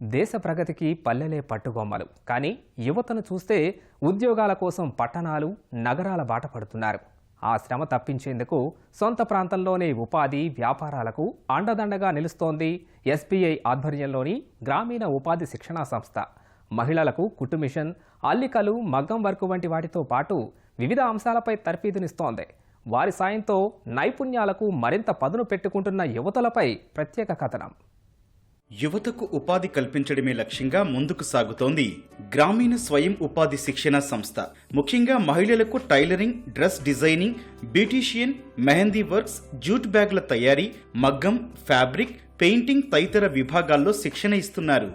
దేశ ప్రగతికి పల్లెలే పట్టుగొమ్మలు. కానీ యువతను చూస్తే ఉద్యోగాల కోసం పట్టణాలు, నగరాల బాట పడుతున్నారు. ఆ శ్రమ తప్పించేందుకు సొంత ప్రాంతంలోనే ఉపాధి, వ్యాపారాలకు అండదండగా నిలుస్తోంది ఎస్బీఐ ఆధ్వర్యంలోని గ్రామీణ ఉపాధి శిక్షణా సంస్థ. మహిళలకు కుట్టు మిషన్, అల్లికలు, మగ్గం వర్క్ వంటి వాటితో పాటు వివిధ అంశాలపై తర్ఫీదునిస్తోంది. వారి సాయంతో నైపుణ్యాలకు మరింత పదును పెట్టుకుంటున్న యువతలపై ప్రత్యేక కథనం. యువతకు ఉపాధి కల్పించడమే లక్ష్యంగా ముందుకు సాగుతోంది గ్రామీణ స్వయం ఉపాధి శిక్షణ సంస్థ. ముఖ్యంగా మహిళలకు tailoring, dress designing, beautician, mehndi works, jute బ్యాగుల తయారీ, మగ్గం, ఫ్యాబ్రిక్, పెయింటింగ్ తదితర విభాగాల్లో శిక్షణ ఇస్తున్నారు.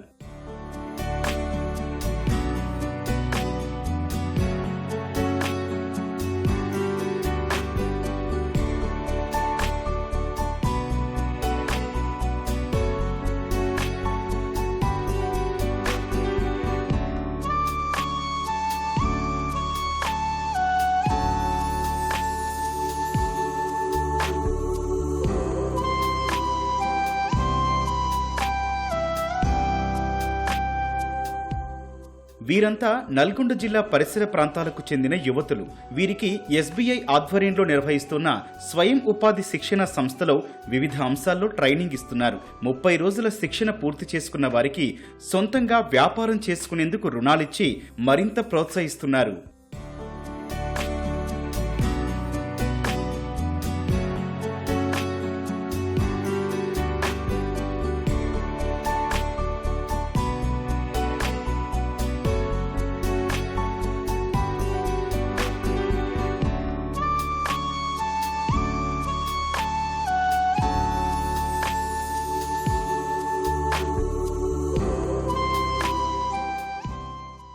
వీరంతా నల్గొండ జిల్లా పరిసర ప్రాంతాలకు చెందిన యువతులు. వీరికి ఎస్బీఐ ఆధ్వర్యంలో నిర్వహిస్తున్న స్వయం ఉపాధి శిక్షణ సంస్థలో వివిధ అంశాల్లో ట్రైనింగ్ ఇస్తున్నారు. 30 రోజుల శిక్షణ పూర్తి చేసుకున్న వారికి సొంతంగా వ్యాపారం చేసుకునేందుకు రుణాలిచ్చి మరింత ప్రోత్సహిస్తున్నారు.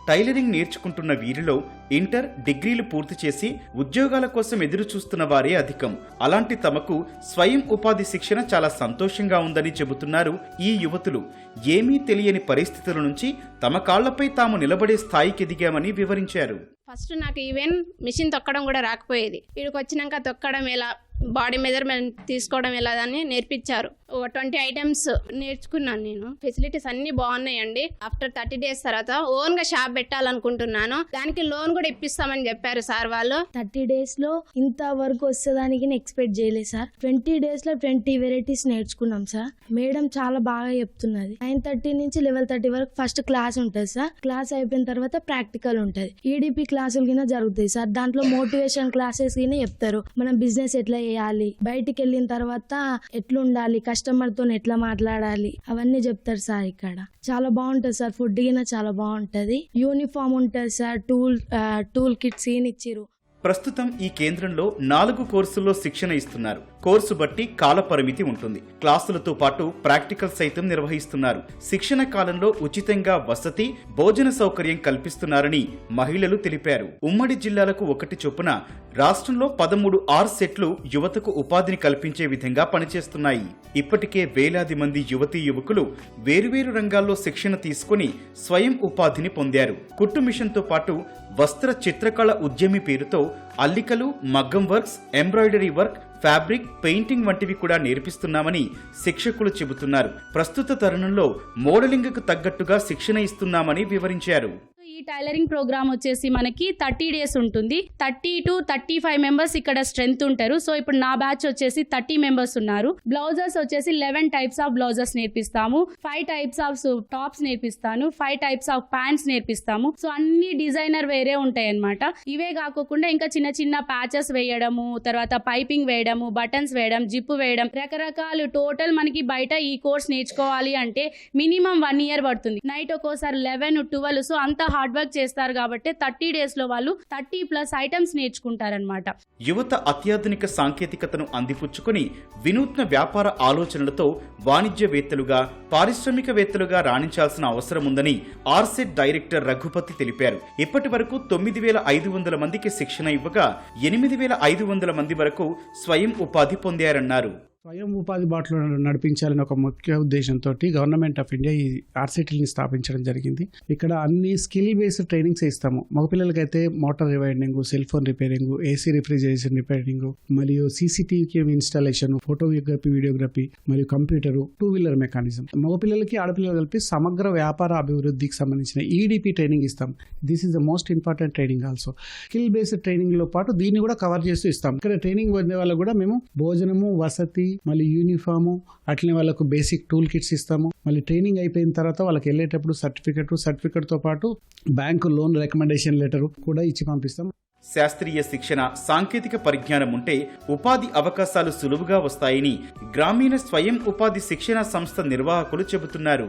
టైలరింగ్ నేర్చుకుంటున్న వీరిలో ఇంటర్, డిగ్రీలు పూర్తి చేసి ఉద్యోగాల కోసం ఎదురు చూస్తున్న వారే అధికం. అలాంటి తమకు స్వయం ఉపాధి శిక్షణ చాలా సంతోషంగా ఉందని చెబుతున్నారు ఈ యువతులు. ఏమీ తెలియని పరిస్థితుల నుంచి తమ కాళ్లపై తాము నిలబడే స్థాయికి ఎదిగామని వివరించారు. ఫస్ట్ నాకు ఈవెన్ మిషన్ తొక్కడం కూడా రాకపోయేది. ఇక్కడికి వచ్చినాక తొక్కడం ఎలా, బాడీ మెజర్మెంట్ తీసుకోవడం ఎలా అని నేర్పించారు. 20 ఐటమ్స్ నేర్చుకున్నాను నేను. ఫెసిలిటీస్ అన్ని బాగున్నాయండి. ఆఫ్టర్ 30 days తర్వాత ఓన్ గా షాప్ పెట్టాలనుకుంటున్నాను. దానికి లోన్ కూడా ఇప్పిస్తామని చెప్పారు సార్ వాళ్ళు. 30 days లో ఇంత వరకు వస్తుందానికి ఎక్స్పెక్ట్ చేయలేదు సార్. 20 days లో 20 వెరైటీస్ నేర్చుకున్నాం సార్. మేడం చాలా బాగా చెప్తున్నది. 9:30 నుంచి 11:30 వరకు ఫస్ట్ క్లాస్ ఉంటుంది సార్. క్లాస్ అయిపోయిన తర్వాత ప్రాక్టికల్ ఉంటుంది. ఈడిపి క్లాసులు కింద జరుగుతాయి సార్. దాంట్లో మోటివేషన్ క్లాసెస్ కింద చెప్తారు. మనం బిజినెస్ ఎట్లా చేయాలి, బయటికి వెళ్ళిన తర్వాత ఎట్లుండాలి, కస్టమర్ తో ఎట్లా మాట్లాడాలి, అవన్నీ చెప్తారు సార్. ఇక్కడ చాలా బాగుంటది సార్. ఫుడ్ గిన చాలా బాగుంటది. యూనిఫామ్ ఉంటది సార్. టూల్ కిట్స్ ఇచ్చిరు. ప్రస్తుతం ఈ కేంద్రంలో 4 కోర్సుల్లో శిక్షణ ఇస్తున్నారు. కోర్సు బట్టి కాల పరిమితి ఉంటుంది. క్లాసులతో పాటు ప్రాక్టికల్ సైతం నిర్వహిస్తున్నారు. శిక్షణ కాలంలో ఉచితంగా వసతి, భోజన సౌకర్యం కల్పిస్తున్నారని మహిళలు తెలిపారు. ఉమ్మడి జిల్లాలకు 1 చొప్పున రాష్ట్రంలో 13 ఆర్సెట్లు యువతకు ఉపాధిని కల్పించే విధంగా పనిచేస్తున్నాయి. ఇప్పటికే వేలాది మంది యువతీ యువకులు వేరువేరు రంగాల్లో శిక్షణ తీసుకుని స్వయం ఉపాధిని పొందారు. కుట్టు మిషన్తో పాటు వస్త్ర చిత్రకళ ఉద్యమి పేరుతో అల్లికలు, మగ్గం works, embroidery work, fabric, painting వంటివి కూడా నేర్పిస్తున్నామని శిక్షకులు చెబుతున్నారు. ప్రస్తుత తరుణంలో మోడలింగ్కు తగ్గట్టుగా శిక్షణ ఇస్తున్నామని వివరించారు. ఈ టైలరింగ్ ప్రోగ్రామ్ వచ్చేసి మనకి 30 days ఉంటుంది. 30 to 35 మెంబర్స్ ఇక్కడ స్ట్రెంత్ ఉంటారు. సో ఇప్పుడు నా బ్యాచ్ వచ్చేసి 30 మెంబర్స్ ఉన్నారు. బ్లౌజెస్ వచ్చేసి 11 టైప్స్ ఆఫ్ బ్లౌజెస్ నేర్పిస్తాము. 5 టైప్స్ ఆఫ్ టాప్స్ నేర్పిస్తాను. 5 టైప్స్ ఆఫ్ ప్యాంట్స్ నేర్పిస్తాము. సో అన్ని డిజైనర్ వేరే ఉంటాయి అన్నమాట. ఇవే కాకుండా ఇంకా చిన్న చిన్న ప్యాచెస్ వేయడము, తర్వాత పైపింగ్ వేయడము, బటన్స్ వేయడం, జిప్పు వేయడం, రకరకాలు. టోటల్ మనకి బయట ఈ కోర్స్ నేర్చుకోవాలి అంటే మినిమం 1 year పడుతుంది. నైట్ ఒక్కోసారి 11, 12. సో అంత హార్డ్ వర్క్ చేస్తారు కాబట్టి 30 days లో వాళ్ళు 30+ ఐటమ్స్ నేర్చుకుంటారనమాట. యువత అత్యాధునిక సాంకేతికతను అందిపుచ్చుకుని వినూత్న వ్యాపార ఆలోచనలతో వాణిజ్యవేత్తలుగా, పారిశ్రామికవేత్తలుగా రాణించాల్సిన అవసరం ఉందని ఆర్సెట్ డైరెక్టర్ రఘుపతి తెలిపారు. ఇప్పటి వరకు 9,500 మందికి శిక్షణ ఇవ్వగా 8,500 మంది వరకు స్వయం ఉపాధి పొందారన్నారు. స్వయం ఉపాధి బాటలో నడిపించాలని ఒక ముఖ్య ఉద్దేశంతో గవర్నమెంట్ ఆఫ్ ఇండియా ఈ ఆర్సిటీని స్థాపించడం జరిగింది. ఇక్కడ అన్ని స్కిల్ బేస్డ్ ట్రైనింగ్స్ ఇస్తాము. మగపిల్లలకైతే motor rewinding, cell phone repairing, AC refrigeration repairing, మరియు సీసీటీవీ ఇన్స్టాలేషన్, ఫోటోగ్రఫీ, వీడియోగ్రఫీ మరియు కంప్యూటర్, 2-వీలర్ మెకానిజం. మగపిల్లలకి ఆడపిల్లలు కలిపి సమగ్ర వ్యాపార అభివృద్ధికి సంబంధించిన ఈడిపి ట్రైనింగ్ ఇస్తాం. This is the most important training also. Skill based training లో పాటు దీన్ని కూడా కవర్ చేస్తూ ఇస్తాం. ఇక్కడ ట్రైనింగ్ పొందే వాళ్ళకు కూడా మేము భోజనము, వసతి, మళ్ళీ యూనిఫాము, అట్లనే వాళ్ళకు బేసిక్ టూల్ కిట్స్ ఇస్తాము. మళ్ళీ ట్రైనింగ్ అయిపోయిన తర్వాత వాళ్ళకి వెళ్ళేటప్పుడు సర్టిఫికెట్తో పాటు బ్యాంకు లోన్ రికమెండేషన్ లెటర్ కూడా ఇచ్చి పంపిస్తాం. శాస్త్రీయ శిక్షణ, సాంకేతిక పరిజ్ఞానం ఉంటే ఉపాధి అవకాశాలు సులువుగా వస్తాయని గ్రామీణ స్వయం ఉపాధి శిక్షణ సంస్థ నిర్వాహకులు చెబుతున్నారు.